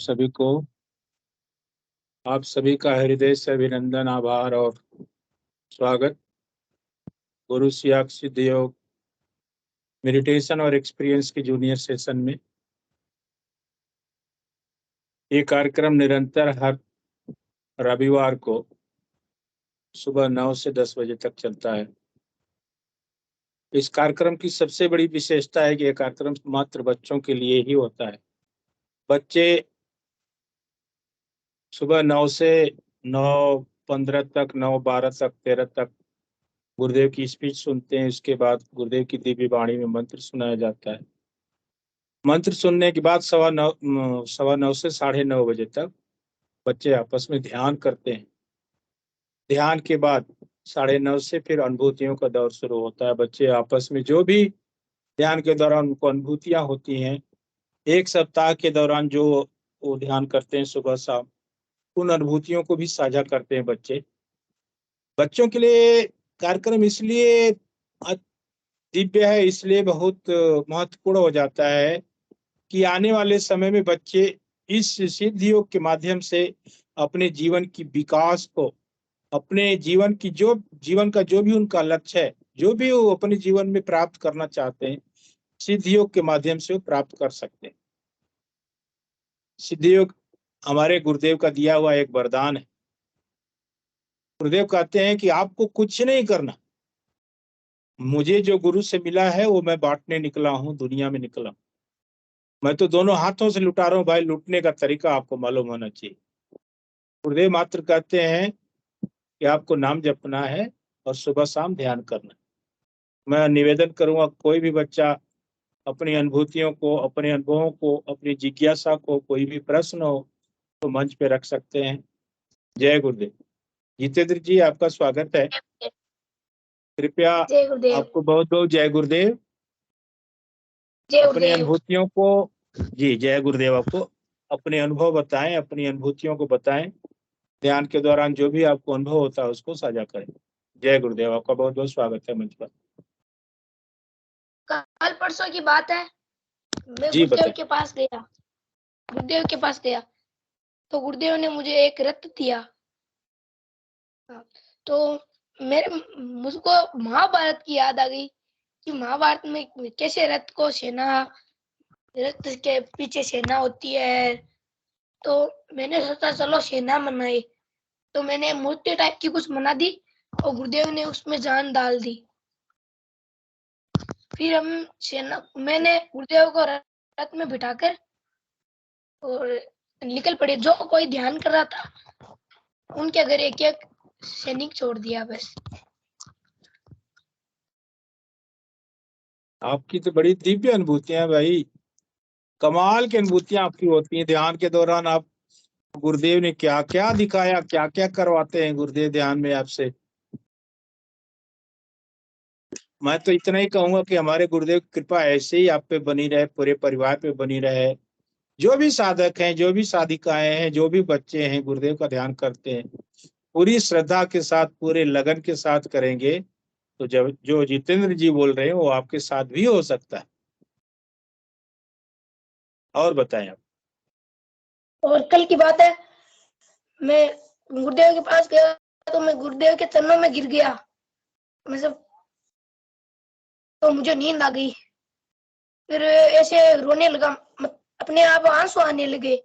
सभी को, आप सभी का हृदय से अभिनंदन, आभार और स्वागत गुरु सियाक सिद्ध योग मेडिटेशन और एक्सपीरियंस के जूनियर सेशन में। ये कार्यक्रम निरंतर हर रविवार को सुबह 9 से 10 बजे तक चलता है। इस कार्यक्रम की सबसे बड़ी विशेषता है कि यह कार्यक्रम मात्र बच्चों के लिए ही होता है। बच्चे सुबह 9 से 9:15 तक, 9:12 तक, 13 तक गुरुदेव की स्पीच सुनते हैं। उसके बाद गुरुदेव की दिव्य वाणी में मंत्र सुनाया जाता है। मंत्र सुनने के बाद 9:15 से 9:30 बजे तक बच्चे आपस में ध्यान करते हैं। ध्यान के बाद 9:30 से फिर अनुभूतियों का दौर शुरू होता है। बच्चे आपस में जो भी ध्यान के दौरान उनको अनुभूतियां होती हैं, एक सप्ताह के दौरान जो वो ध्यान करते हैं सुबह शाम, उन अनुभूतियों को भी साझा करते हैं बच्चे। बच्चों के लिए कार्यक्रम इसलिए दिव्य है, इसलिए बहुत महत्वपूर्ण हो जाता है कि आने वाले समय में बच्चे इस सिद्ध योग के माध्यम से अपने जीवन की विकास को, अपने जीवन का जो भी उनका लक्ष्य है, जो भी वो अपने जीवन में प्राप्त करना चाहते हैं, सिद्ध योग के माध्यम से वो प्राप्त कर सकते हैं। सिद्ध योग हमारे गुरुदेव का दिया हुआ एक वरदान है। गुरुदेव कहते हैं कि आपको कुछ नहीं करना, मुझे जो गुरु से मिला है वो मैं बांटने निकला हूँ, दुनिया में निकला हूँ। मैं तो दोनों हाथों से लुटा रहा हूँ भाई, लूटने का तरीका आपको मालूम होना चाहिए। गुरुदेव मात्र कहते हैं कि आपको नाम जपना है और सुबह शाम ध्यान करना है। मैं निवेदन करूंगा, कोई भी बच्चा अपनी अनुभूतियों को, अपने अनुभवों को, अपनी जिज्ञासा को, कोई भी प्रश्न हो तो मंच पे रख सकते हैं। जय गुरुदेव। जितेंद्र जी, आपका स्वागत है। कृपया आपको बहुत बहुत जय गुरुदेव। अपनी अनुभूतियों को, जी जय गुरुदेव, आपको अपने अनुभव बताएं, अपनी अनुभूतियों को बताएं। ध्यान के दौरान जो भी आपको अनुभव होता है उसको साझा करें। जय गुरुदेव, आपका बहुत बहुत स्वागत है मंच पर। कल परसों की बात है, मैं जी गुरुदेव के पास गया तो गुरुदेव ने मुझे एक रत्न दिया। तो मुझको महाभारत की याद आ गई कि महाभारत में कैसे रथ के पीछे सेना होती है। तो मैंने सोचा चलो सेना बनाई, तो मैंने मूर्ति टाइप की कुछ बना दी और गुरुदेव ने उसमें जान डाल दी। फिर मैंने गुरुदेव को रथ में बिठाकर और निकल पड़े। जो कोई ध्यान कर रहा था उनके घर एक एक सैनिक छोड़ दिया बस। आपकी तो बड़ी दिव्य अनुभूतियां हैं भाई, कमाल की अनुभूतियां आपकी होती हैं ध्यान के दौरान। आप गुरुदेव ने क्या क्या दिखाया, क्या क्या करवाते हैं गुरुदेव ध्यान में आपसे। मैं तो इतना ही कहूंगा कि हमारे गुरुदेव की कृपा ऐसे ही आप पे बनी रहे, पूरे परिवार पे बनी रहे। जो भी साधक हैं, जो भी साधिकाएं हैं, जो भी बच्चे हैं गुरुदेव का ध्यान करते हैं, पूरी श्रद्धा के साथ, पूरे लगन के साथ करेंगे तो जब जो जितेंद्र जी बोल रहे हैं वो आपके साथ भी हो सकता है। और बताएं आप। और कल की बात है, मैं गुरुदेव के पास गया तो मैं गुरुदेव के चरणों में गिर गया। तो मुझे नींद आ गई। फिर ऐसे रोने लगा, अपने आप आंसू आने लगे।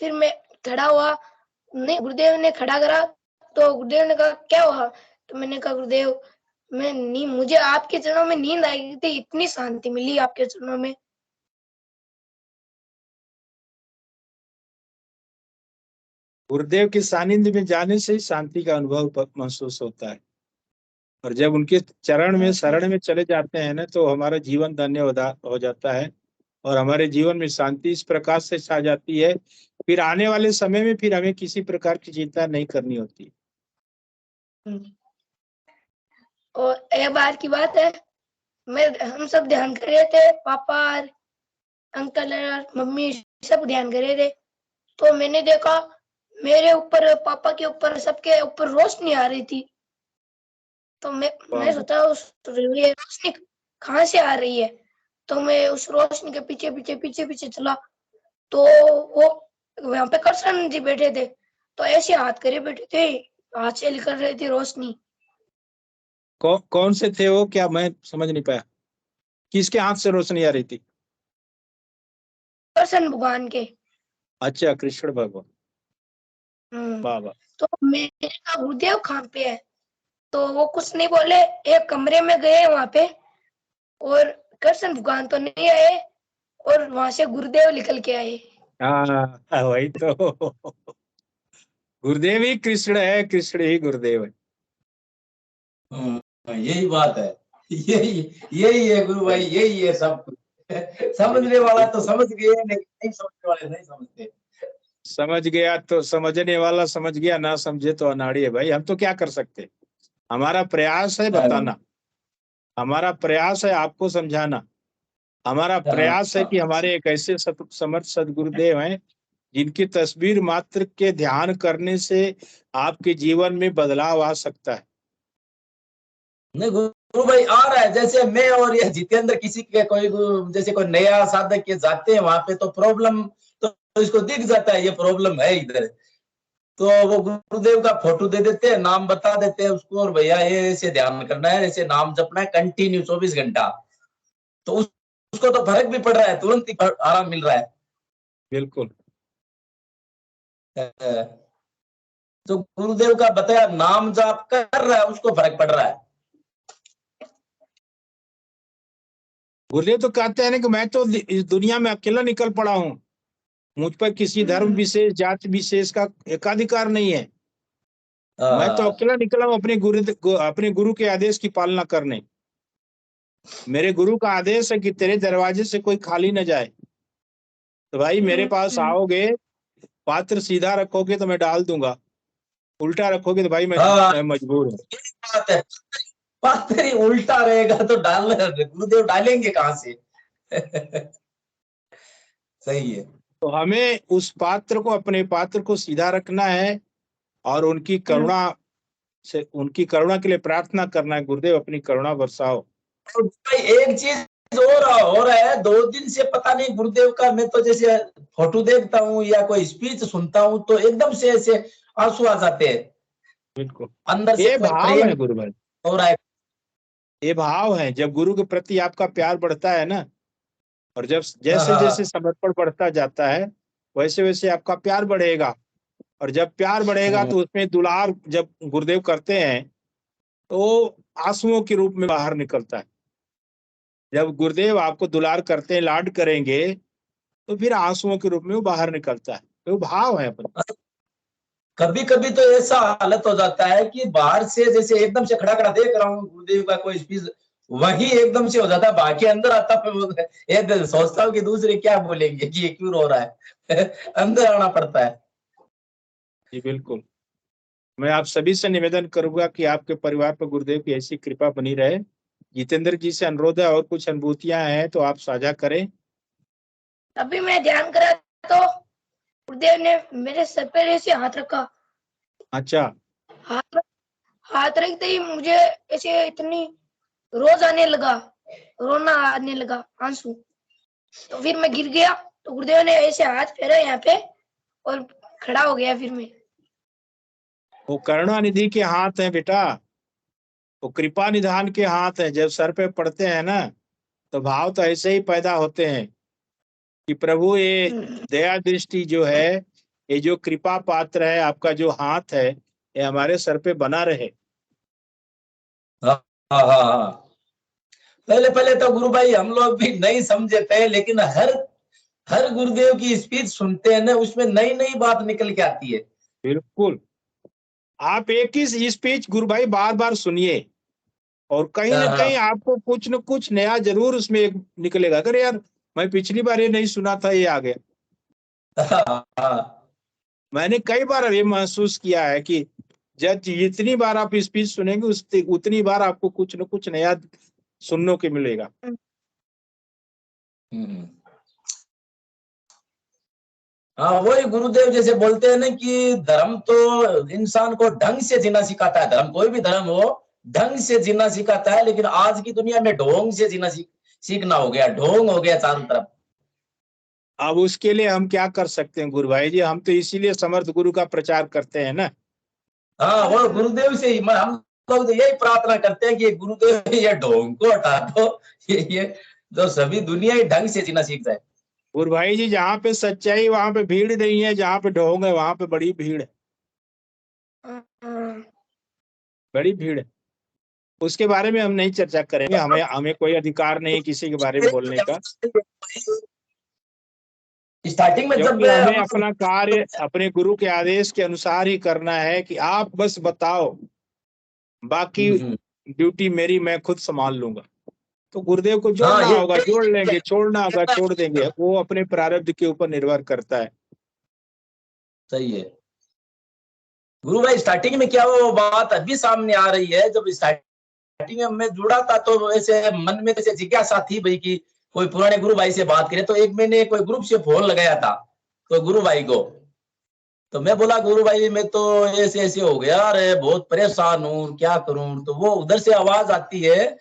फिर मैं खड़ा हुआ, नहीं गुरुदेव ने खड़ा करा तो गुरुदेव ने कहा क्या हुआ। तो मैंने कहा गुरुदेव मुझे आपके चरणों में नींद आ गई थी, इतनी शांति मिली आपके चरणों में। गुरुदेव के सानिध्य में जाने से ही शांति का अनुभव महसूस होता है, और जब उनके चरण में, शरण में चले जाते हैं ना, तो हमारा जीवन धन्य हो जाता है और हमारे जीवन में शांति इस प्रकार से छा जाती है। फिर आने वाले समय में फिर हमें किसी प्रकार की चिंता नहीं करनी होती। और एक बार की बात है, हम सब ध्यान कर रहे थे, पापा, अंकल और मम्मी सब ध्यान कर रहे थे। तो मैंने देखा मेरे ऊपर, पापा के ऊपर, सबके ऊपर रोशनी आ रही थी। तो मैं सोचा ये रोशनी कहाँ से आ रही है। तो मैं उस रोशनी के पीछे पीछे पीछे पीछे चला, तो वो वहां पे कृष्ण जी बैठे थे, तो ऐसे हाथ करे बैठे थे, हाथ से निकल रही थी रोशनी। कौन से थे वो, क्या मैं समझ नहीं पाया, किसके हाथ से रोशनी आ रही थी? कृष्ण भगवान के। अच्छा, कृष्ण भगवान। हम्म। वाह वाह। तो मेरे का गुरुदेव कहाँ पे है, तो वो कुछ नहीं बोले, एक कमरे में गए वहां पे, और कृष्ण भगवान तो नहीं आए, और वहां से गुरुदेव निकल के आए। हाँ वही तो, गुरुदेव ही कृष्ण है, कृष्ण ही गुरुदेव है। यही बात है, यही यही है गुरु भाई, यही है सब कुछ। समझने वाला तो समझ गए, लेकिन नहीं समझने वाले नहीं समझते। समझ गया तो समझने वाला समझ गया, ना समझे तो अनाड़ी है भाई। हम तो क्या कर सकते, हमारा प्रयास है बताना, हमारा प्रयास है आपको समझाना, हमारा प्रयास है कि हमारे एक ऐसे समर्थ सदगुरुदेव हैं जिनकी तस्वीर मात्र के ध्यान करने से आपके जीवन में बदलाव आ सकता है। नहीं गुरु भाई आ रहा है, जैसे मैं और ये जितेंद्र किसी के कोई जैसे कोई नया साधक के जाते हैं वहां पे, तो प्रॉब्लम तो इसको दिख जाता है, ये प्रॉब्लम है इधर, तो वो गुरुदेव का फोटो दे देते हैं, नाम बता देते हैं उसको, और भैया ये ऐसे ध्यान करना है, ऐसे नाम जपना है कंटिन्यू 24 घंटा, तो उसको तो फर्क भी पड़ रहा है, तुरंत ही आराम मिल रहा है। बिल्कुल। तो गुरुदेव का बताया नाम जाप कर रहा है, उसको फर्क पड़ रहा है। गुरुदेव तो कहते हैं ना कि मैं तो इस दुनिया में अकेला निकल पड़ा हूँ, मुझ पर किसी धर्म विशेष जाति विशेष का एकाधिकार नहीं है, मैं तो अकेला निकला हूँ अपने गुरु के आदेश की पालना करने। मेरे गुरु का आदेश है कि तेरे दरवाजे से कोई खाली न जाए, तो भाई मेरे पास आओगे, पात्र सीधा रखोगे तो मैं डाल दूंगा, उल्टा रखोगे तो भाई मैं मजबूर हूँ। बात है, पात्र ही उल्टा रहेगा तो डाल गुरुदेव डालेंगे कहां से? सही है। तो हमें उस पात्र को, अपने पात्र को सीधा रखना है और उनकी करुणा के लिए प्रार्थना करना है, गुरुदेव अपनी करुणा बरसाओ। तो भाई एक चीज और हो रहा है, 2 दिन से पता नहीं गुरुदेव का, मैं तो जैसे फोटो देखता हूँ या कोई स्पीच सुनता हूँ तो एकदम से ऐसे आंसू आ जाते हैं। बिल्कुल, अंदर से ये कोई भाव प्रेम है गुरु भाई, हो रहा है। ये भाव है। जब गुरु के प्रति आपका प्यार बढ़ता है ना, और जब जैसे जैसे समर्पण बढ़ता जाता है वैसे वैसे आपका प्यार बढ़ेगा, और जब प्यार बढ़ेगा तो उसमें दुलार जब गुरुदेव करते हैं तो आंसुओं के रूप में बाहर निकलता है। जब गुरुदेव आपको दुलार करते हैं, लाड करेंगे, तो फिर आंसुओं के रूप में वो बाहर निकलता है, तो भाव है अपना। कभी कभी तो ऐसा हालत हो जाता है कि बाहर से जैसे एकदम से खड़ा खड़ा देख रहा हूँ गुरुदेव का कोई स्पीच, वही एकदम से हो जाता है, बाकी अंदर आता है, एक सोचता हूँ कि दूसरे क्या बोलेंगे कि ये क्यों रो रहा है। अंदर आना पड़ता है। जी बिल्कुल। मैं आप सभी से निवेदन करूंगा कि आपके परिवार पर गुरुदेव की ऐसी कृपा बनी रहे। जितेंद्र जी से अनुरोध है, और कुछ अनुभूतियां हैं तो आप साझा करें। अभी मैं ध्यान करा तो गुरुदेव ने मेरे सर पर ऐसे हाथ रखा। अच्छा। हाथ हाथ रखते ही मुझे ऐसे इतनी रोज आने लगा, रोना आने लगा, आंसू। तो फिर मैं गिर गया, तो गुरुदेव ने ऐसे हाथ फेरा यहाँ पे और खड़ा हो गया। फिर मैं, वो करुणानिधि के हाथ है बेटा, वो कृपा निधान के हाथ है। जब सर पे पड़ते हैं ना तो भाव तो ऐसे ही पैदा होते हैं कि प्रभु ये दया दृष्टि जो है, ये जो कृपा पात्र है, आपका जो हाथ है, ये हमारे सर पे बना रहे। हाँ हाँ हाँ। पहले पहले तो गुरु भाई हम लोग भी नहीं समझे थे, लेकिन हर गुरुदेव की स्पीच सुनते हैं ना, उसमें नई नई बात निकल के आती है। बिल्कुल, आप एक ही स्पीच गुरु भाई बार बार सुनिए, और कहीं ना कहीं आपको कुछ न कुछ नया जरूर उसमें एक निकलेगा। अगर यार मैं पिछली बार ये नहीं सुना था, ये आ गया। मैंने कई बार ये महसूस किया है कि जब जितनी बार आप स्पीच सुनेंगे उतनी बार आपको कुछ न कुछ नया सुनने को मिलेगा। हाँ, वही गुरुदेव जैसे बोलते हैं ना कि धर्म तो इंसान को ढंग से जीना सिखाता है, धर्म कोई भी धर्म हो ढंग से जीना सिखाता है, लेकिन आज की दुनिया में ढोंग से जीना सीखना हो गया, ढोंग हो गया चारों तरफ। अब उसके लिए हम क्या कर सकते हैं गुरु भाई जी? हम तो इसीलिए समर्थ गुरु का प्रचार करते हैं ना। हाँ, वो गुरुदेव से ही हम लोग तो यही प्रार्थना करते हैं कि गुरुदेव ये ढोंग को हटा दो, ये जो सभी दुनिया ही ढंग से जीना सीख जाए। गुरु भाई जी, जहाँ पे सच्चाई वहां पे भीड़ नहीं है, जहाँ पे ढोंग है वहां पे बड़ी भीड़ है, बड़ी भीड़ है। उसके बारे में हम नहीं चर्चा करेंगे, हमें कोई अधिकार नहीं किसी के बारे में बोलने का, स्टार्टिंग में जब क्योंकि हमें अपना कार्य अपने गुरु के आदेश के अनुसार ही करना है कि आप बस बताओ, बाकी ड्यूटी मेरी, मैं खुद संभाल लूंगा। तो गुरुदेव को जोड़ना हाँ, होगा जोड़ लेंगे, छोड़ना होगा छोड़ देंगे, वो अपने प्रारब्ध के ऊपर निर्भर करता है। सही है गुरु भाई। स्टार्टिंग में क्या वो बात अभी सामने आ रही है, जब स्टार्टिंग में मैं जुड़ा था तो ऐसे मन में जैसे जिज्ञासा थी भाई कि कोई पुराने गुरु भाई से बात करे। तो एक मैंने कोई ग्रुप से फोन लगाया था तो गुरु भाई को, तो मैं बोला गुरु भाई मैं तो ऐसे ऐसे हो गया, अरे बहुत परेशान हूँ, क्या करूं। तो वो उधर से आवाज आती है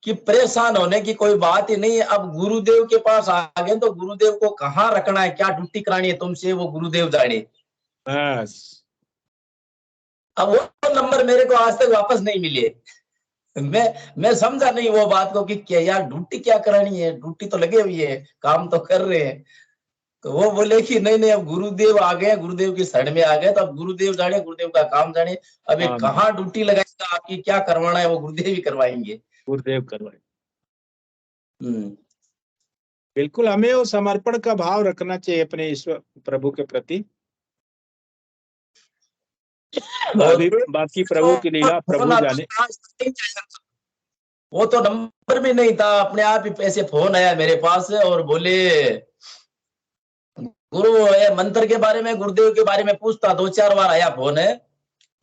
कि परेशान होने की कोई बात ही नहीं, अब गुरुदेव के पास आ गए तो गुरुदेव को कहाँ रखना है, क्या ड्यूटी करानी है तुमसे, वो गुरुदेव जाने। बस अब वो नंबर मेरे को आज तक वापस नहीं मिले। मैं समझा नहीं वो बात को कि क्या यार ड्यूटी क्या करानी है, ड्यूटी तो लगे हुई है, काम तो कर रहे हैं। तो वो बोले कि नहीं नहीं अब गुरुदेव आ गए, गुरुदेव की शरण में आ गए, तो अब गुरुदेव जाने, गुरुदेव का काम जाने। अब ये कहाँ ड्यूटी लगाएगा, आपकी क्या करवाना है वो गुरुदेव ही करवाएंगे। गुरुदेव करवाए। बिल्कुल, हमें वो समर्पण का भाव रखना चाहिए अपने ईश्वर प्रभु के प्रति। बाकी प्रभु की लीला प्रभु जाने। वो तो नंबर भी नहीं था, अपने आप ही ऐसे फोन आया मेरे पास और बोले गुरु ये मंत्र के बारे में, गुरुदेव के बारे में पूछता, 2-4 बार आया फोन है।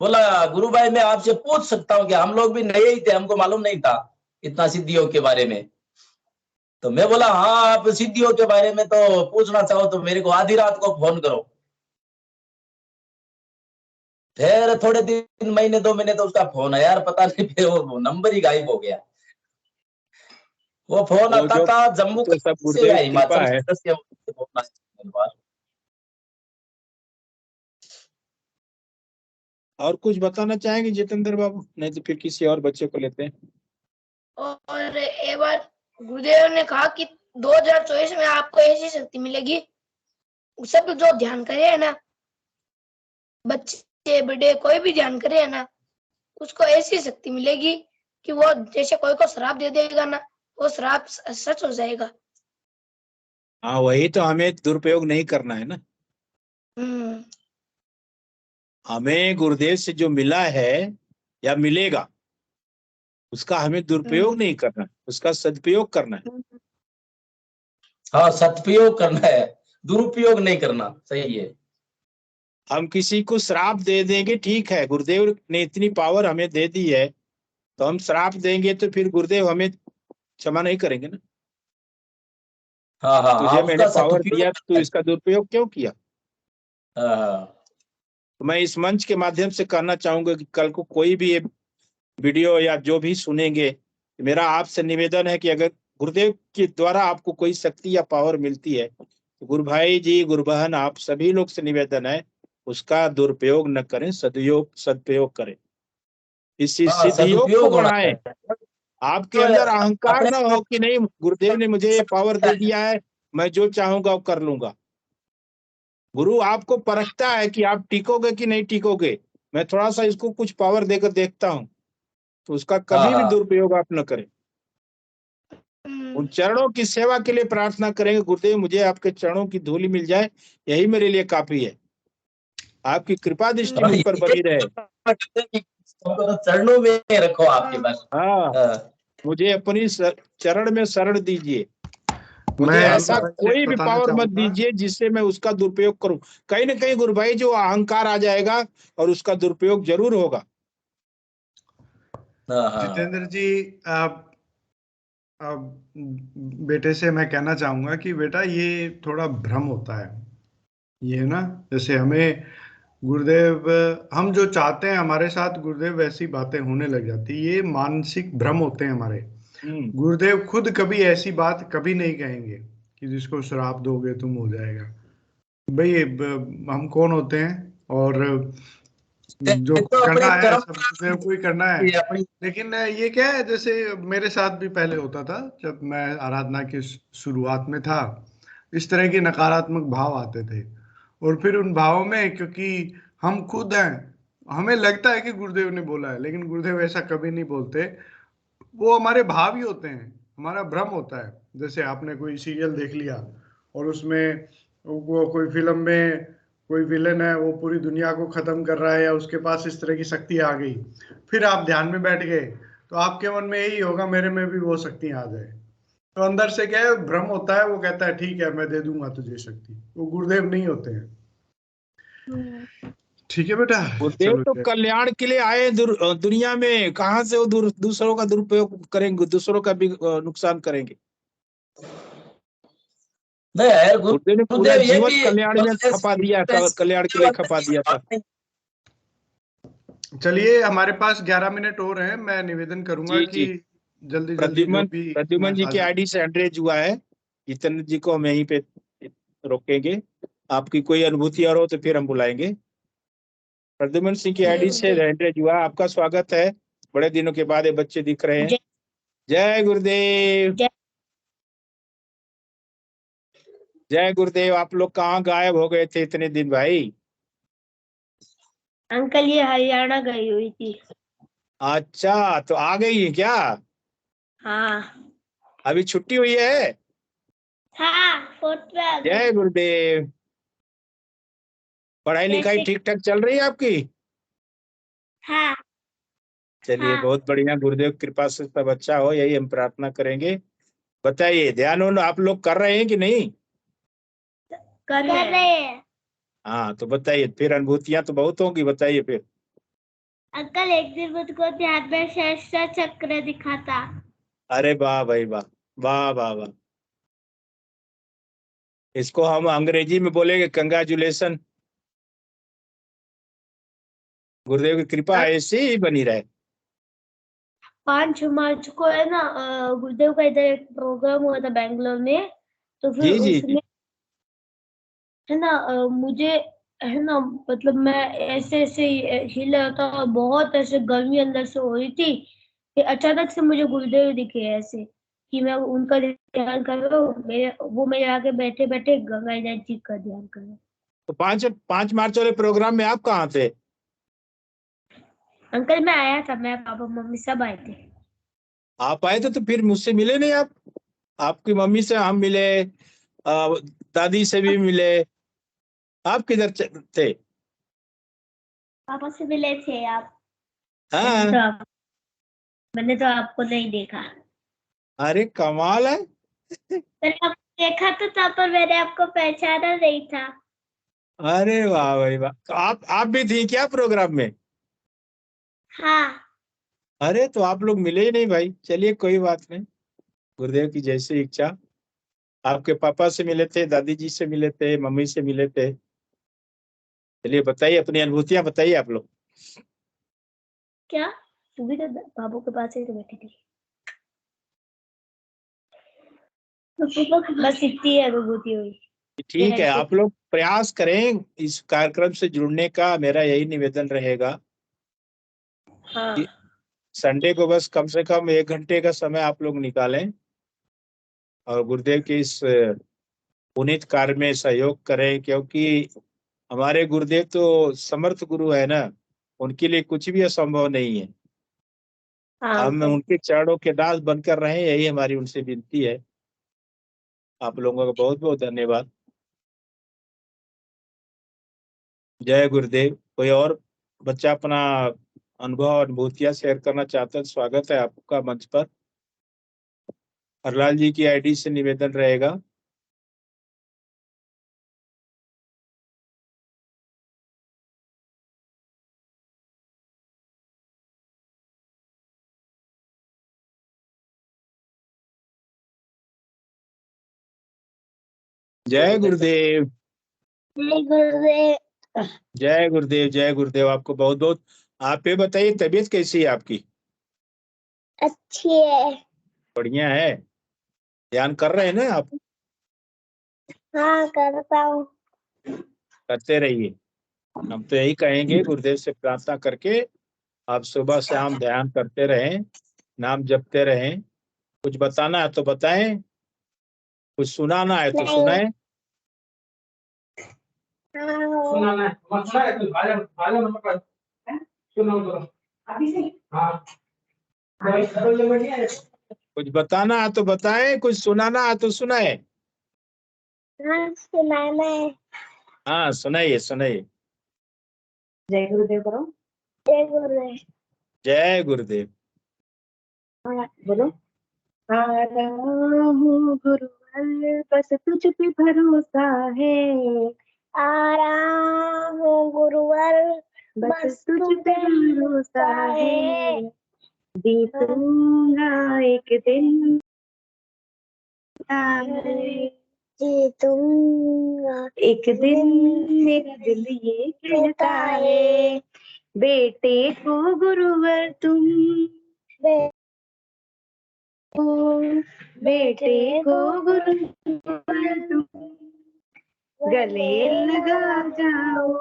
बोला गुरु भाई मैं आपसे पूछ सकता हूँ कि हम लोग भी नए ही थे, हमको मालूम नहीं था इतना सिद्धियों के बारे में। तो मैं बोला हाँ आप सिद्धियों के बारे में तो पूछना चाहो तो मेरे को आधी रात को फोन करो। फिर थोड़े दिन, महीने 2 महीने तो उसका फोन आया यार, पता नहीं फिर वो नंबर ही गायब हो गया। वो फोन आता था जम्मू तो सब से या गुरुदेव कृपा हिमाचल है। से। और कुछ बताना चाहेंगे जितेंद्र बाबू? नहीं तो फिर किसी और बच्चे को लेते हैं। और एक बार गुरुदेव ने कहा कि 2024 में आपको ऐसी शक्ति मिलेगी, सब जो ध्यान करे है ना, बच्चे बड़े कोई भी ध्यान करे है ना, उसको ऐसी शक्ति मिलेगी कि वो जैसे कोई को श्राप दे देगा ना, वो श्राप सच हो जाएगा। हाँ, वही तो, हमें दुरुपयोग नहीं करना है ना। हमें गुरुदेव से जो मिला है या मिलेगा उसका हमें दुरुपयोग नहीं करना है, उसका सदुपयोग करना है। हाँ, सदुपयोग करना है, दुरुपयोग नहीं करना। सही है। हम किसी को श्राप दे देंगे, ठीक है, गुरुदेव ने इतनी पावर हमें दे दी है, तो हम श्राप देंगे तो फिर गुरुदेव हमें क्षमा नहीं करेंगे ना। हाँ हाँ, तुझे मैंने पावर दिया, तू इसका दुरुपयोग क्यों किया? तो मैं इस मंच के माध्यम से कहना चाहूंगा कि कल को कोई भी ये वीडियो या जो भी सुनेंगे, मेरा आपसे निवेदन है कि अगर गुरुदेव के द्वारा आपको कोई शक्ति या पावर मिलती है तो गुरु भाई जी, गुरु बहन, आप सभी लोग से निवेदन है उसका दुरुपयोग न करें, सदुपयोग करें, इस सिद्धियोग को बढ़ाएं। आपके अंदर अहंकार ना हो कि नहीं गुरुदेव ने मुझे ये पावर दे दिया है, मैं जो चाहूंगा वो कर लूंगा। गुरु आपको परखता है कि आप टिकोगे कि नहीं टिकोगे। मैं थोड़ा सा इसको कुछ पावर देकर देखता हूँ, तो उसका कभी भी दुरुपयोग आप न करें। उन चरणों की सेवा के लिए प्रार्थना करेंगे, गुरुदेव मुझे आपके चरणों की धूली मिल जाए, यही मेरे लिए काफी है। आपकी कृपा दृष्टि मुझ पर बनी रहे, चरणों में रखो आपके पास। हाँ, मुझे अपनी चरण में शरण दीजिए, मुझे ऐसा कोई भी पावर मत दीजिए जिससे मैं उसका दुरुपयोग करूं। कहीं ना कहीं गुरु भाई जो अहंकार आ जाएगा और उसका दुरुपयोग जरूर होगा। जितेंद्र जी, आप बेटे से मैं कहना चाहूंगा कि बेटा ये थोड़ा भ्रम होता है, ये ना, जैसे हमें गुरुदेव, हम जो चाहते हैं हमारे साथ गुरुदेव वैसी बातें होने लग जाती, ये मानसिक भ्रम होते हैं हमारे। गुरुदेव खुद कभी ऐसी बात कभी नहीं कहेंगे कि जिसको श्राप दोगे तुम हो जाएगा। भाई हम कौन होते हैं और जो तो करना अपने है कर्म सब गुरुदेव को ही करना है। अपनी लेकिन ये क्या है, जैसे मेरे साथ भी पहले होता था जब मैं आराधना की शुरुआत में था, इस तरह के नकारात्मक भाव आते थे और फिर उन भावों में, क्योंकि हम खुद हैं, हमें लगता है कि गुरुदेव ने बोला है, लेकिन गुरुदेव ऐसा कभी नहीं बोलते। वो हमारे भाव ही होते हैं, हमारा भ्रम होता है। जैसे आपने कोई सीरियल देख लिया और उसमें वो कोई फिल्म में कोई विलेन है, वो पूरी दुनिया को खत्म कर रहा है या उसके पास इस तरह की शक्ति आ गई, फिर आप ध्यान में बैठ गए तो आपके मन में यही होगा मेरे में भी वो शक्ति आ जाए। तो अंदर से क्या है, भ्रम होता है। वो कहता है ठीक है मैं दे दूंगा तुझे शक्ति। वो गुरुदेव नहीं होते हैं। ठीक है बेटा, गुरुदेव चलो तो कल्याण के लिए आए दुनिया में, कहाँ से वो दूसरों का दुरुपयोग करेंगे, दूसरों का भी नुकसान करेंगे। नहीं यार, गुरुदेव ने पूरा गुरुदेव ये जीवन भी कल्याण में खपा दिया, कल्याण के लिए खपा दिया था। चलिए हमारे पास 11 मिनट और हैं। मैं निवेदन करूंगा जी कि जी, जल्दी जल्दी जो भी प्रद्युमन जी की साझा- आईडी से हैंडरेज हुआ है। जितेंद्र जी को हम यहीं पे रोकेंगे। आपकी कोई अनुभूति और हो तो फिर हम बुलाएंगे। प्रद्युमन सिंह की आईडी से हैंडरेज हुआ, आपका स्वागत है। बड़े दिनों के बाद ये बच्चे दिख रहे हैं। जय गुरुदेव, जय गुरुदेव। आप लोग कहाँ गायब हो गए थे इतने दिन भाई? अंकल ये हरियाणा गई हुई थी। अच्छा, तो आ गई है क्या? हाँ अभी छुट्टी हुई है? हाँ, 4th में आ गई। जय गुरुदेव। पढ़ाई लिखाई ठीक ठाक चल रही है आपकी? हाँ चलिए हाँ। बहुत बढ़िया, गुरुदेव की कृपा से सब अच्छा हो, यही हम प्रार्थना करेंगे। बताइए, ध्यान उन आप लोग कर रहे हैं कि नहीं? कर रहे हैं। हाँ तो बताइए, फिर अनुभूतियां तो बहुत होंगी, बताइए फिर। अंकल एक दिन मुझको ध्यान में सहस्त्र चक्र दिखा था। अरे वाह भाई वाह, वाह वाह वाह। इसको हम अंग्रेजी में बोलेंगे कंग्रेचुलेशन। गुरुदेव की कृपा ऐसी ही बनी रहे। 5 मार्च को है ना, गुरुदेव का इधर एक प्रोग्राम हुआ था बैंगलोर में। तो फिर जी जी उसमें जी। है ना, मुझे है ना, मतलब मैं ऐसे ऐसे हिला था, बहुत ऐसे गर्मी अंदर से हो रही थी कि अचानक से मुझे गुरुदेव दिखे ऐसे कि मैं उनका ध्यान कर रहा हूँ। वो मेरे आगे बैठे बैठे गंगाधर जी का ध्यान कर रहे हैं। तो 5 मार्च वाले प्रोग्राम में आप कहाँ थे? अंकल मैं आया था, मैं पापा मम्मी सब आए थे। आप आए थे तो फिर मुझसे मिले नहीं आप? आपकी मम्मी से हम मिले, दादी से भी मिले। आप किधर थे? पापा से मिले थे आप? हाँ। मैंने तो आपको नहीं देखा। अरे कमाल है। मैंने आपको देखा तो था, पर मैंने आपको पहचाना नहीं था। अरे वाह भाई वाह, तो आप भी थी क्या प्रोग्राम में? हाँ। अरे तो आप लोग मिले ही नहीं भाई। चलिए कोई बात नहीं, गुरुदेव की जैसी इच्छा। आपके पापा से मिले थे, दादी जी से मिले थे, मम्मी से मिले थे। चलिए बताइए, अपनी अनुभूतियां बताइए आप लोग। क्या? तू भी तो बाबू के पास ही तो बैठी थी। बस इतनी अनुभूति हुई। ठीक है, आप लोग प्रयास करें इस कार्यक्रम से जुड़ने का, मेरा यही निवेदन रहेगा। हाँ। कि संडे को बस कम से कम 1 घंटे का समय आप लोग निकालें और गुरुदेव के इस पुनीत कार्य में सहयोग करें, क्योंकि हमारे गुरुदेव तो समर्थ गुरु है ना, उनके लिए कुछ भी असंभव नहीं है। हम उनके चरणों के दास बनकर रहे, यही हमारी उनसे विनती है। आप लोगों का बहुत बहुत धन्यवाद। जय गुरुदेव। कोई और बच्चा अपना अनुभव अनुभूतियां शेयर करना चाहता है, स्वागत है आपका मंच पर। हरलाल जी की आईडी से निवेदन रहेगा। जय गुरुदेव। जय गुरुदेव। जय गुरुदेव, जय गुरुदेव। आपको बहुत बहुत। आप ये बताइए, तबीयत कैसी है आपकी? अच्छी है। बढ़िया है। ध्यान कर रहे हैं ना आप? हाँ करता हूँ। करते रहिए। हम तो यही कहेंगे, गुरुदेव से प्रार्थना करके आप सुबह शाम ध्यान करते रहें, नाम जपते रहें। कुछ बताना है तो बताएं, कुछ सुनाना है तो नहीं। सुनाएं। कुछ बताना है तो बताएं, कुछ सुनाना है तो सुनाएं। हाँ सुनाना है। हाँ सुनाइए सुनाइए। जय गुरुदेव करो। जय गुरुदेव। जय गुरुदेव। हाँ बोलो। आ रहा हूँ गुरुवर, बस तुझ पे भरोसा है। आ रहा हूँ गुरुवर, बस तुझ पे भरोसा है। जीतूंगा एक दिन। जीतूंगा एक दिन मेरा दिल ये कहता है, बेटे को गुरुवर तुम, बेटे को गुरुवर तुम गले लगा जाओ।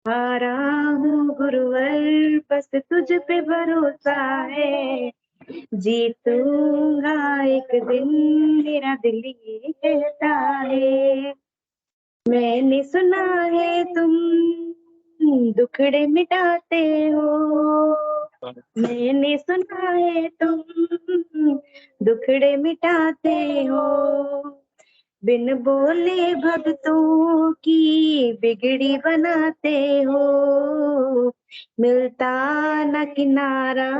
आ रहा हूँ गुरुवर, बस तुझ पे भरोसा है। जीतूंगा एक दिन, मेरा दिल ये कहता है। मैंने सुना है तुम दुखड़े मिटाते हो, मैंने सुना है तुम दुखड़े मिटाते हो। बिन बोले भक्तों की बिगड़ी बनाते हो। मिलता न किनारा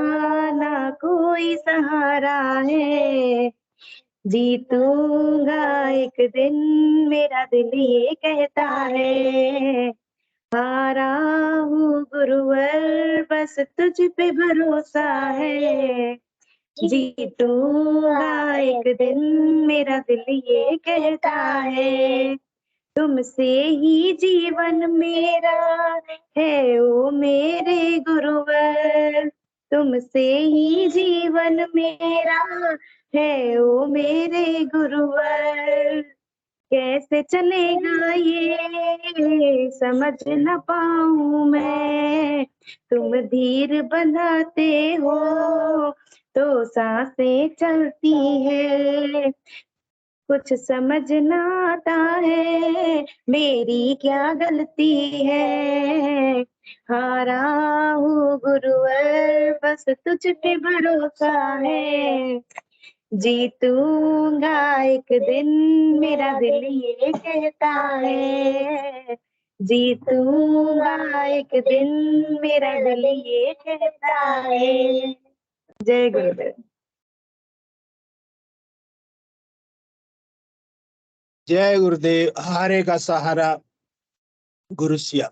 ना कोई सहारा है। जीतूंगा एक दिन, मेरा दिल ये कहता है। हारा हूँ गुरुवर, बस तुझ पे भरोसा है। जीतूंगा एक दिन, मेरा दिल ये कहता है। तुमसे ही जीवन मेरा है ओ मेरे गुरुवर, तुमसे ही जीवन मेरा है ओ मेरे गुरुवर। कैसे चलेगा ये समझ न पाऊं मैं, तुम धीर बंधाते हो तो सांसें चलती है। कुछ समझ न आता है मेरी क्या गलती है। हारा हूँ गुरुवर, बस तुझ पे भरोसा है। जीतूंगा एक दिन, मेरा दिल ये कहता है। जीतूंगा एक दिन, मेरा दिल ये कहता है। जय गुरुदेव। जय गुरुदेव। हारे का सहारा गुरुसिया।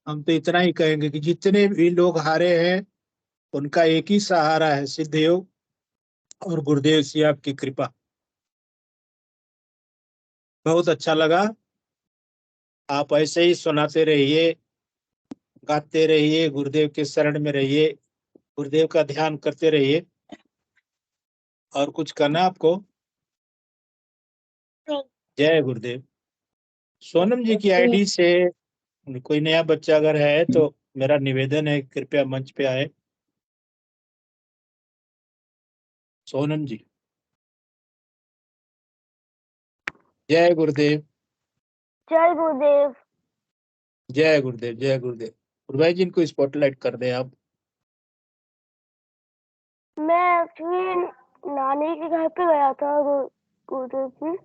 हम तो इतना ही कहेंगे कि जितने भी लोग हारे हैं उनका एक ही सहारा है, सिद्धयोग और गुरुदेव सिया की कृपा। बहुत अच्छा लगा। आप ऐसे ही सुनाते रहिए, गाते रहिए, गुरुदेव के शरण में रहिए, गुरुदेव का ध्यान करते रहिए। और कुछ करना आपको? जय गुरुदेव। सोनम जी की आईडी से कोई नया बच्चा अगर है तो मेरा निवेदन है, कृपया मंच पे आए। सोनम जी। जय गुरुदेव। जय गुरुदेव। जय गुरुदेव। जय गुरुदेव। गुरुभाई जी इनको स्पॉटलाइट कर दें आप। मैं एक्चुअली नानी के घर पे गया था गुरुदेव जी।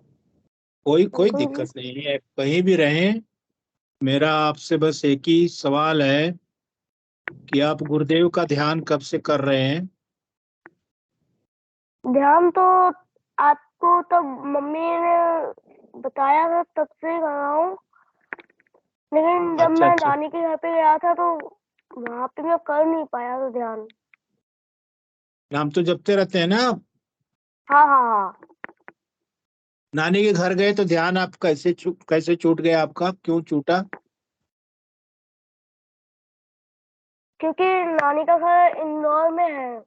कोई दिक्कत नहीं है, कहीं भी रहें। मेरा आपसे बस एक ही सवाल है कि आप गुरुदेव का ध्यान कब से कर रहे हैं? ध्यान तो आपको तब मम्मी ने बताया था तब से कर रहा हूँ, लेकिन जब अच्छा मैं अच्छा। नानी के घर पे गया था तो वहां पे मैं कर नहीं पाया था ध्यान। नाम तो जपते रहते हैं ना आप? हाँ हाँ हाँ। नानी के घर गए तो ध्यान आप कैसे छूट गया आपका? क्यों छूटा? क्योंकि नानी का घर इंदौर में है।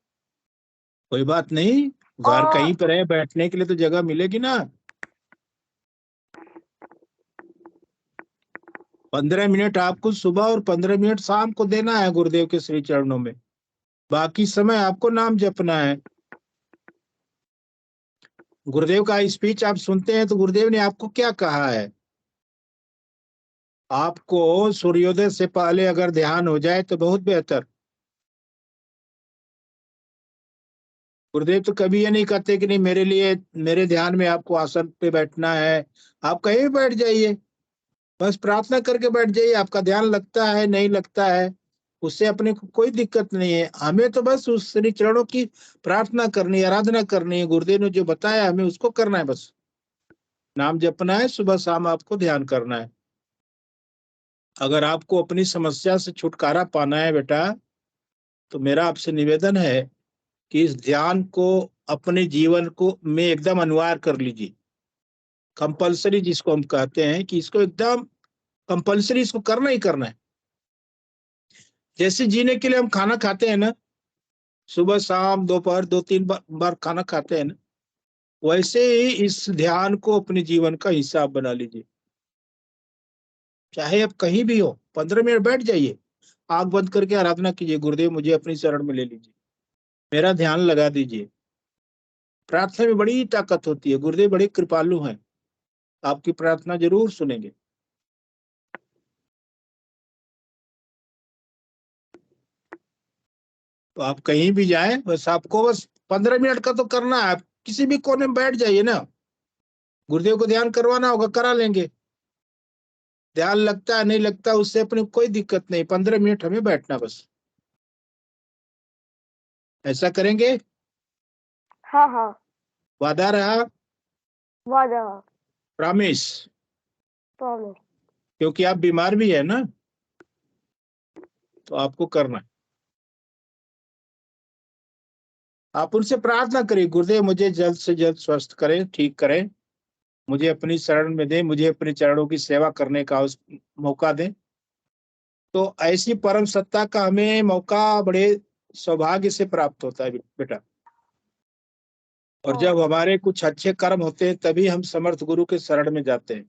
कोई बात नहीं, घर और कहीं पर है, बैठने के लिए तो जगह मिलेगी ना। 15 मिनट आपको सुबह और 15 मिनट शाम को देना है गुरुदेव के श्री चरणों में। बाकी समय आपको नाम जपना है। गुरुदेव का स्पीच आप सुनते हैं तो गुरुदेव ने आपको क्या कहा है? आपको सूर्योदय से पहले अगर ध्यान हो जाए तो बहुत बेहतर। गुरुदेव तो कभी ये नहीं कहते कि नहीं मेरे लिए, मेरे ध्यान में आपको आसन पे बैठना है। आप कहीं भी बैठ जाइए, बस प्रार्थना करके बैठ जाइए। आपका ध्यान लगता है नहीं लगता है, उससे अपने को कोई दिक्कत नहीं है। हमें तो बस उस श्री चरणों की प्रार्थना करनी है, आराधना करनी है। गुरुदेव ने जो बताया हमें उसको करना है। बस नाम जपना है, सुबह शाम आपको ध्यान करना है। अगर आपको अपनी समस्या से छुटकारा पाना है बेटा, तो मेरा आपसे निवेदन है कि इस ध्यान को अपने जीवन को में एकदम अनिवार्य कर लीजिए। कंपलसरी जिसको हम कहते हैं कि इसको एकदम कंपलसरी इसको करना ही करना है। जैसे जीने के लिए हम खाना खाते हैं ना, सुबह शाम दोपहर 2-3 बार खाना खाते हैं ना, वैसे ही इस ध्यान को अपने जीवन का हिस्सा आप बना लीजिए। चाहे आप कहीं भी हो, 15 मिनट बैठ जाइए, आंख बंद करके आराधना कीजिए। गुरुदेव मुझे अपनी शरण में ले लीजिए, मेरा ध्यान लगा दीजिए। प्रार्थना में बड़ी ताकत होती है। गुरुदेव बड़े कृपालु हैं, आपकी प्रार्थना जरूर सुनेंगे। तो आप कहीं भी जाएं, बस आपको बस 15 मिनट का तो करना है। आप किसी भी कोने में बैठ जाइए ना, गुरुदेव को ध्यान करवाना होगा करा लेंगे। ध्यान लगता है नहीं लगता उससे अपने कोई दिक्कत नहीं, 15 मिनट हमें बैठना बस। ऐसा करेंगे? हाँ हाँ, वादा रहा? वादा, प्रॉमिस? प्रॉमिस। क्योंकि आप बीमार भी है ना, तो आपको करना है। आप उनसे प्रार्थना करिए, गुरुदेव मुझे जल्द से जल्द स्वस्थ करें, ठीक करें, मुझे अपनी शरण में दें, मुझे अपने चरणों की सेवा करने का मौका दें। तो ऐसी परम सत्ता का हमें मौका बड़े सौभाग्य से प्राप्त होता है बेटा। और जब हमारे कुछ अच्छे कर्म होते हैं तभी हम समर्थ गुरु के शरण में जाते हैं।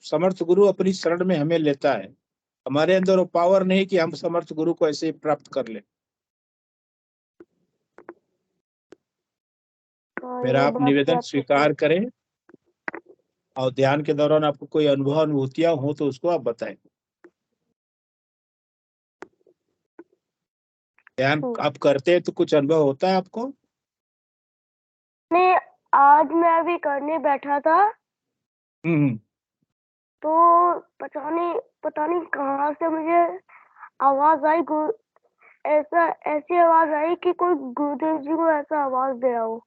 समर्थ गुरु अपनी शरण में हमें लेता है। हमारे अंदर वो पावर नहीं कि हम समर्थ गुरु को ऐसे ही प्राप्त कर लें। मेरा आप निवेदन स्वीकार करें, और ध्यान के दौरान आपको कोई अनुभूतियां हो तो उसको आप बताएं। ध्यान आप करते हैं तो कुछ अनुभव होता है आपको? नहीं, आज मैं अभी करने बैठा था तो पता नहीं कहाँ से मुझे आवाज आई, ऐसी आवाज आई कि कोई गुरुदेव जी को ऐसा आवाज दे रहा हो।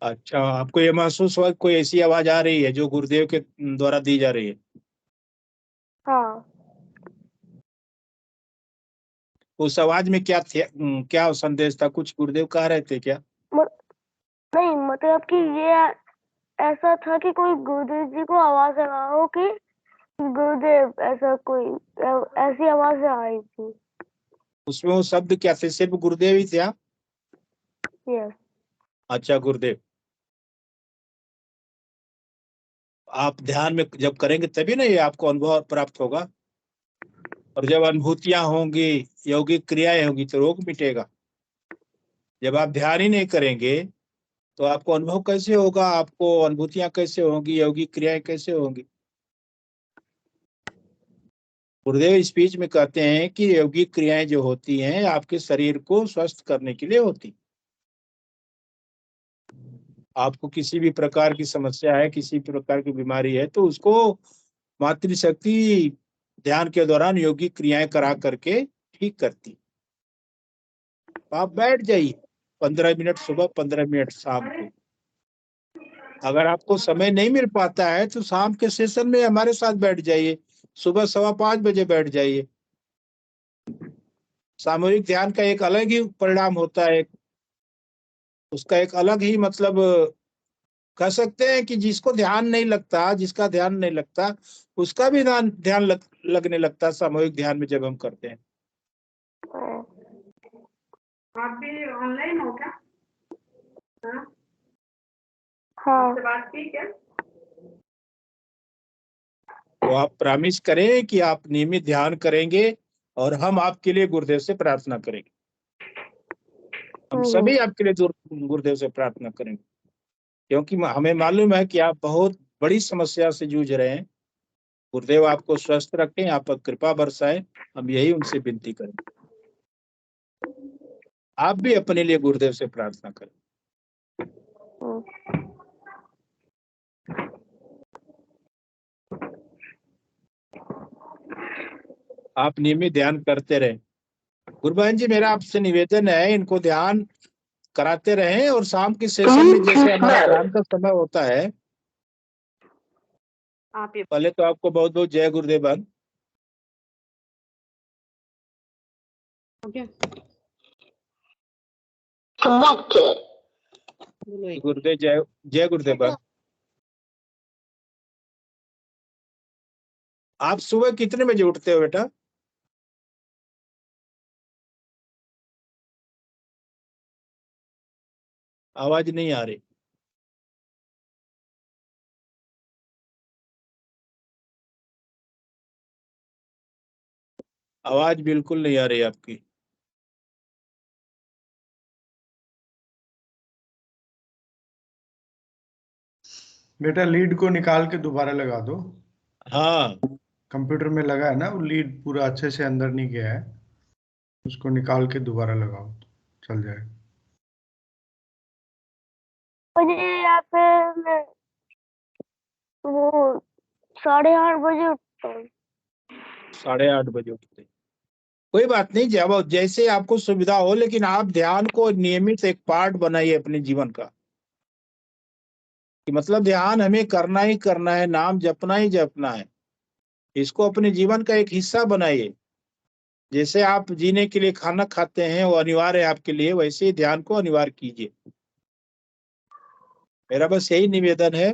अच्छा, आपको ये महसूस हुआ कोई ऐसी आवाज आ रही है जो गुरुदेव के द्वारा दी जा रही है? हाँ। उस आवाज में क्या क्या संदेश था? कुछ गुरुदेव कह रहे थे क्या? नहीं, मतलब कि ये ऐसा था कि कोई गुरुदेव जी को आवाज आ रहा हो कि गुरुदेव, ऐसा कोई ऐसी आवाज आ रही थी। उसमें वो शब्द क्या थे? सिर्फ गुरुदेव ही थे? यस। अच्छा, गुरुदेव। आप ध्यान में जब करेंगे तभी ना ये आपको अनुभव प्राप्त होगा। और जब अनुभूतियां होंगी, यौगिक क्रियाएं होंगी तो रोग मिटेगा। जब आप ध्यान ही नहीं करेंगे तो आपको अनुभव कैसे होगा? आपको अनुभूतियां कैसे होंगी? यौगिक क्रियाएं कैसे होंगी? गुरुदेव स्पीच में कहते हैं कि यौगिक क्रियाएं जो होती हैं आपके शरीर को स्वस्थ करने के लिए होती। आपको किसी भी प्रकार की समस्या है, किसी प्रकार की बीमारी है, तो उसको मातृशक्ति ध्यान के दौरान यौगिक क्रियाएं करा करके ठीक करती। आप बैठ जाइए 15 मिनट सुबह, 15 मिनट शाम को। अगर आपको समय नहीं मिल पाता है तो शाम के सेशन में हमारे साथ बैठ जाइए, सुबह 5:15 बजे बैठ जाइए। सामूहिक ध्यान का एक अलग ही परिणाम होता है, उसका एक अलग ही मतलब कह सकते हैं कि जिसको ध्यान नहीं लगता, जिसका ध्यान नहीं लगता, उसका भी ध्यान लगने लगता है सामूहिक ध्यान में जब हम करते हैं। आप भी ऑनलाइन हो क्या? हाँ। बात की क्या? तो आप प्रॉमिस करें कि आप नियमित ध्यान करेंगे और हम आपके लिए गुरुदेव से प्रार्थना करेंगे। हम सभी आपके लिए गुरुदेव से प्रार्थना करेंगे, क्योंकि हमें मालूम है कि आप बहुत बड़ी समस्या से जूझ रहे हैं। गुरुदेव आपको स्वस्थ रखें, आप पर कृपा बरसाएं, हम यही उनसे विनती करें। आप भी अपने लिए गुरुदेव से प्रार्थना करें। आप नियमित ध्यान करते रहें। गुरुबहन जी, मेरा आपसे निवेदन है, इनको ध्यान कराते रहें और शाम की सेशन में जैसे हमारा ध्यान का समय होता है। आप ये पहले तो आपको बहुत बहुत जय गुरुदेव बहन। गुरुदेव जय, जय गुरुदेव बहन। आप सुबह कितने बजे उठते हो बेटा? आवाज नहीं आ रही। आवाज बिल्कुल नहीं आ रही आपकी। बेटा लीड को निकाल के दोबारा लगा दो। हाँ, कंप्यूटर में लगा है ना, वो लीड पूरा अच्छे से अंदर नहीं गया है, उसको निकाल के दोबारा लगाओ तो चल जाएगा। मुझे यहाँ पे मैं वो 8:30 बजे उठता हूँ। 8:30 बजे उठते। कोई बात नहीं, जब जैसे आपको सुविधा हो, लेकिन आप ध्यान को नियमित एक पार्ट बनाइए अपने जीवन का। कि मतलब ध्यान हमें करना ही करना है, नाम जपना ही जपना है। इसको अपने जीवन का एक हिस्सा बनाइए। जैसे आप जीने के लिए खाना खाते हैं, वो अनिवार्य है आपके लिए, वैसे ही ध्यान को अनिवार्य कीजिए। मेरा बस यही निवेदन है।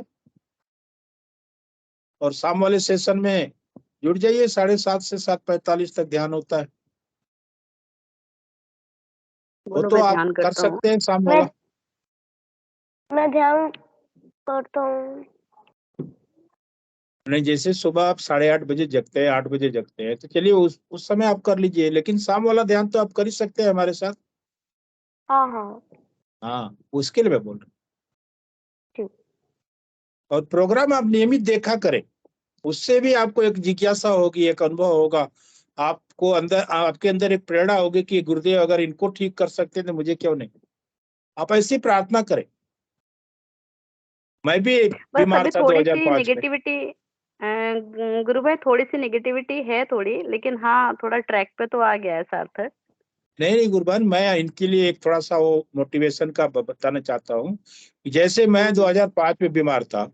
और शाम वाले सेशन में जुड़ जाइए, 7:30 से 7:45 तक ध्यान होता है। वो बोलो, तो मैं आप ध्यान कर करता हूँ। सकते हैं शाम वाला। मैं ध्यान करता हूँ। नहीं, जैसे सुबह आप 8:30 बजे जगते हैं, 8 बजे जगते हैं, तो चलिए उस समय आप कर लीजिए, लेकिन शाम वाला ध्यान तो आप कर ही सकते हैं हमारे साथ। हाँ हाँ हाँ, उसके लिए मैं बोल रहा ठीक। हूँ। और प्रोग्राम आप नियमित देखा करें, उससे भी आपको एक जिज्ञासा होगी, एक अनुभव होगा। आपको आपके अंदर एक प्रेरणा होगी कि गुरुदेव अगर इनको ठीक कर सकते हैं तो मुझे क्यों नहीं। आप ऐसी प्रार्थना करें। मैं भी बस बीमार अभी था थोड़ी सी 2005 में। नेगेटिविटी, गुरु भाई थोड़ी सी नेगेटिविटी है थोड़ी, लेकिन हाँ थोड़ा ट्रैक पे तो आ गया है सार्थक। नहीं गुरुबहन, मैं इनके लिए एक थोड़ा सा वो मोटिवेशन का बताना चाहता हूँ। जैसे मैं 2005 में बीमार था,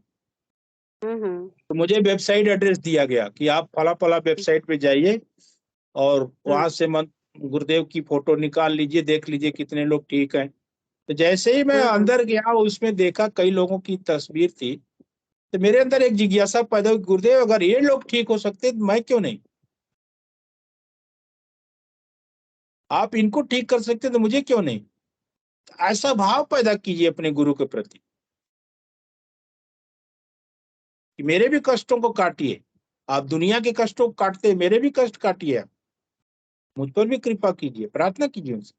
तो मुझे वेबसाइट एड्रेस दिया गया कि आप फला फला वेबसाइट पे जाइए और वहां से गुरुदेव की फोटो निकाल लीजिए, देख लीजिए कितने लोग ठीक हैं। तो जैसे ही मैं अंदर गया, उसमें देखा कई लोगों की तस्वीर थी, तो मेरे अंदर एक जिज्ञासा पैदा हुई, गुरुदेव अगर ये लोग ठीक हो सकते तो मैं क्यों नहीं। आप इनको ठीक कर सकते तो मुझे क्यों नहीं। ऐसा भाव पैदा कीजिए अपने गुरु के प्रति कि मेरे भी कष्टों को काटिए। आप दुनिया के कष्टों को काटते, मेरे भी कष्ट काटिए। आप मुझ पर भी कृपा कीजिए, प्रार्थना कीजिए उनसे।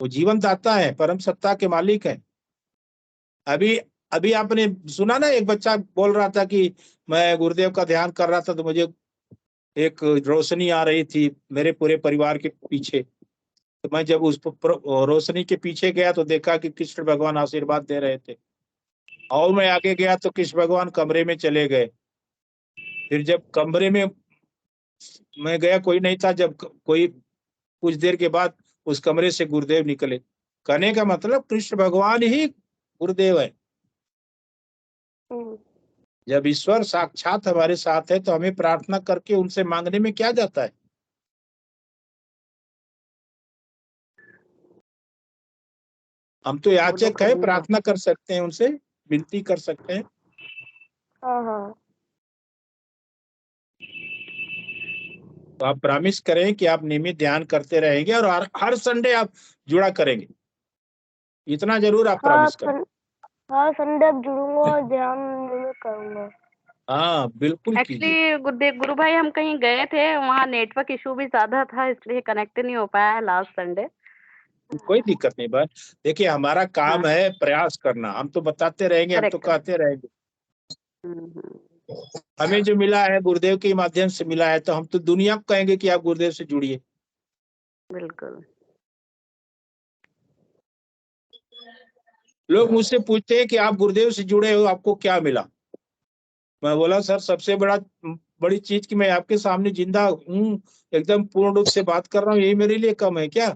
वो जीवन दाता है, परम सत्ता के मालिक है। अभी अभी आपने सुना ना, एक बच्चा बोल रहा था कि मैं गुरुदेव का ध्यान कर रहा था तो मुझे एक रोशनी आ रही थी मेरे पूरे परिवार के पीछे। तो मैं जब उस रोशनी के पीछे गया तो देखा कि कृष्ण भगवान आशीर्वाद दे रहे थे। और मैं आगे गया तो कृष्ण भगवान कमरे में चले गए। फिर जब कमरे में मैं गया, कोई नहीं था। जब कोई कुछ देर के बाद उस कमरे से गुरुदेव निकले। कहने का मतलब कृष्ण भगवान ही गुरुदेव है। जब ईश्वर साक्षात हमारे साथ है तो हमें प्रार्थना करके उनसे मांगने में क्या जाता है। हम तो याचक है, करेंगे। प्रार्थना कर सकते हैं, उनसे विनती कर सकते हैं। हाँ। तो आप प्रॉमिस करें कि आप नियमित ध्यान करते रहेंगे और हर संडे आप जुड़ा करेंगे, इतना जरूर आप प्रॉमिस करें। हाँ संडे जुड़ूंगा और ध्यान नियमित करूंगा। हाँ बिल्कुल कीजिए। एक्चुअली गुरु भाई हम कहीं गए थे, वहाँ नेटवर्क इशू भी ज्यादा था, इसलिए कनेक्ट नहीं हो पाया है लास्ट संडे। कोई दिक्कत नहीं। बस देखिए, हमारा काम है प्रयास करना, हम तो बताते रहेंगे, हम तो करेक्ट। कहते रहेंगे। हमें जो मिला है गुरुदेव के माध्यम से मिला है, तो हम तो दुनिया को कहेंगे कि आप गुरुदेव से जुड़िए। बिल्कुल। लोग मुझसे पूछते हैं कि आप गुरुदेव से जुड़े हो, आपको क्या मिला? मैं बोला सर, सबसे बड़ी चीज कि मैं आपके सामने जिंदा हूँ, एकदम पूर्ण रूप से बात कर रहा हूँ, यही मेरे लिए कम है क्या?